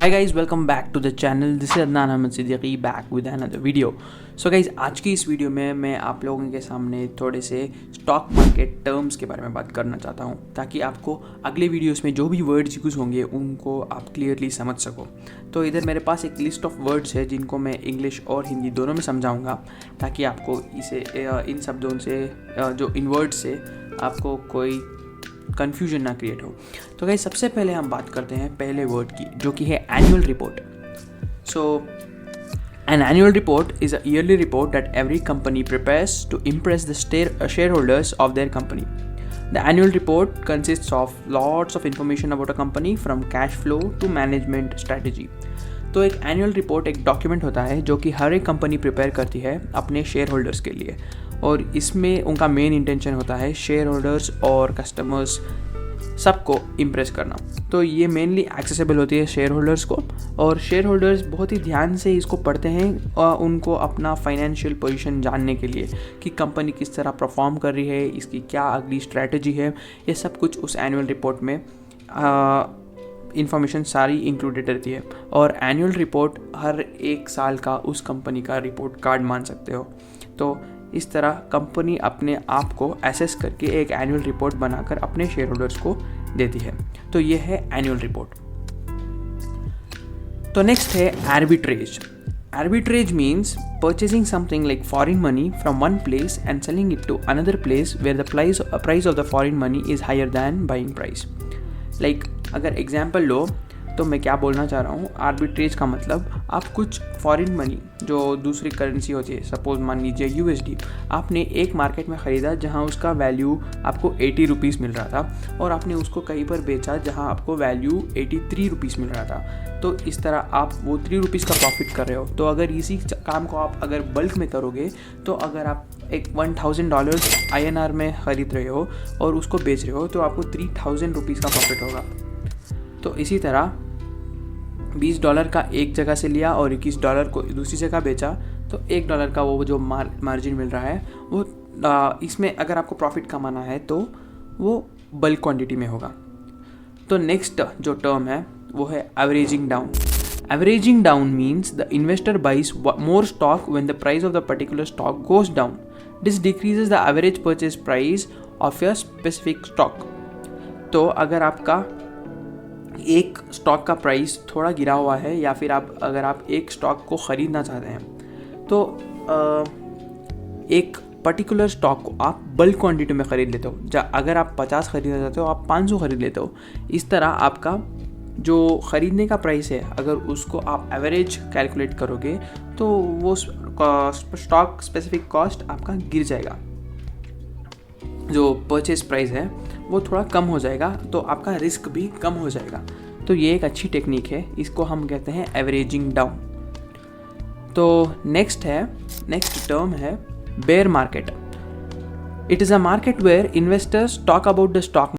Hi guys, welcome back to the channel. This is Adnan Ahmed Siddiqui back with another video. So guys, आज की इस video में मैं आप लोगों के सामने थोड़े से स्टॉक मार्केट टर्म्स के बारे में बात करना चाहता हूँ ताकि आपको अगले वीडियोस में जो भी वर्ड्स यूज़ होंगे उनको आप क्लियरली समझ सको। तो इधर मेरे पास एक लिस्ट ऑफ वर्ड्स है जिनको मैं इंग्लिश और हिंदी दोनों में समझाऊँगा ताकि आपको इसे इन शब्दों से जो इन वर्ड्स से आपको कोई कन्फ्यूजन ना क्रिएट हो। तो गाइस सबसे पहले हम बात करते हैं पहले वर्ड की जो कि है annual report. So an annual report is a yearly report that every company prepares to impress the shareholders of their company. The annual report consists of lots of information about a company from cash flow to management strategy. तो एक annual report एक document होता है जो कि हर एक company prepare करती है अपने शेयर होल्डर्स के लिए, और इसमें उनका मेन इंटेंशन होता है शेयर होल्डर्स और कस्टमर्स सबको इम्प्रेस करना। तो ये मेनली एक्सेसिबल होती है शेयर होल्डर्स को, और शेयर होल्डर्स बहुत ही ध्यान से इसको पढ़ते हैं और उनको अपना फाइनेंशियल पोजीशन जानने के लिए कि कंपनी किस तरह परफॉर्म कर रही है, इसकी क्या अगली स्ट्रैटेजी है, ये सब कुछ उस एनुअल रिपोर्ट में इंफॉर्मेशन सारी इंक्लूडेड रहती है। और एनुअल रिपोर्ट हर एक साल का उस कंपनी का रिपोर्ट कार्ड मान सकते हो। तो इस तरह कंपनी अपने आप को एसेस करके एक एनुअल रिपोर्ट बनाकर अपने शेयर होल्डर्स को देती है। तो ये है एनुअल रिपोर्ट। तो नेक्स्ट है arbitrage. Arbitrage means purchasing something like foreign money from one place and selling it to another place where the price of the foreign money is higher than buying price. Like अगर example लो तो मैं क्या बोलना चाह रहा हूँ, arbitrage का मतलब आप कुछ फॉरेन मनी जो दूसरी करेंसी होती है, सपोज मान लीजिए यूएसडी, आपने एक मार्केट में ख़रीदा जहाँ उसका वैल्यू आपको 80 रुपीज़ मिल रहा था और आपने उसको कहीं पर बेचा जहाँ आपको वैल्यू 83 रुपीज़ मिल रहा था। तो इस तरह आप वो 3 रुपीज़ का प्रॉफिट कर रहे हो। तो अगर इसी काम को आप अगर बल्क में करोगे तो अगर आप एक $1000 INR में ख़रीद रहे हो और उसको बेच रहे हो तो आपको 3000 रुपीज़ का प्रॉफिट होगा। तो इसी तरह $20 का एक जगह से लिया और $21 को दूसरी जगह बेचा तो $1 का वो जो मार्जिन मिल रहा है वो इसमें अगर आपको प्रॉफिट कमाना है तो वो बल्क क्वांटिटी में होगा। तो नेक्स्ट जो टर्म है वो है averaging down. Averaging down means the investor buys more stock when the price of the particular stock goes down. This decreases the average purchase price of your specific stock. तो अगर आपका एक stock का price थोड़ा गिरा हुआ है या फिर अगर आप एक स्टॉक को ख़रीदना चाहते हैं तो एक पर्टिकुलर स्टॉक को आप बल्क क्वांटिटी में ख़रीद लेते हो। अगर आप 50 ख़रीदना चाहते हो आप 500 ख़रीद लेते हो। इस तरह आपका जो ख़रीदने का प्राइस है अगर उसको आप एवरेज कैलकुलेट करोगे तो वो स्टॉक स्पेसिफिक कॉस्ट आपका गिर जाएगा, जो परचेज प्राइस है वो थोड़ा कम हो जाएगा, तो आपका रिस्क भी कम हो जाएगा। तो ये एक अच्छी टेक्निक है, इसको हम कहते हैं एवरेजिंग डाउन। तो नेक्स्ट टर्म है bear market. It is a market where investors talk about the stock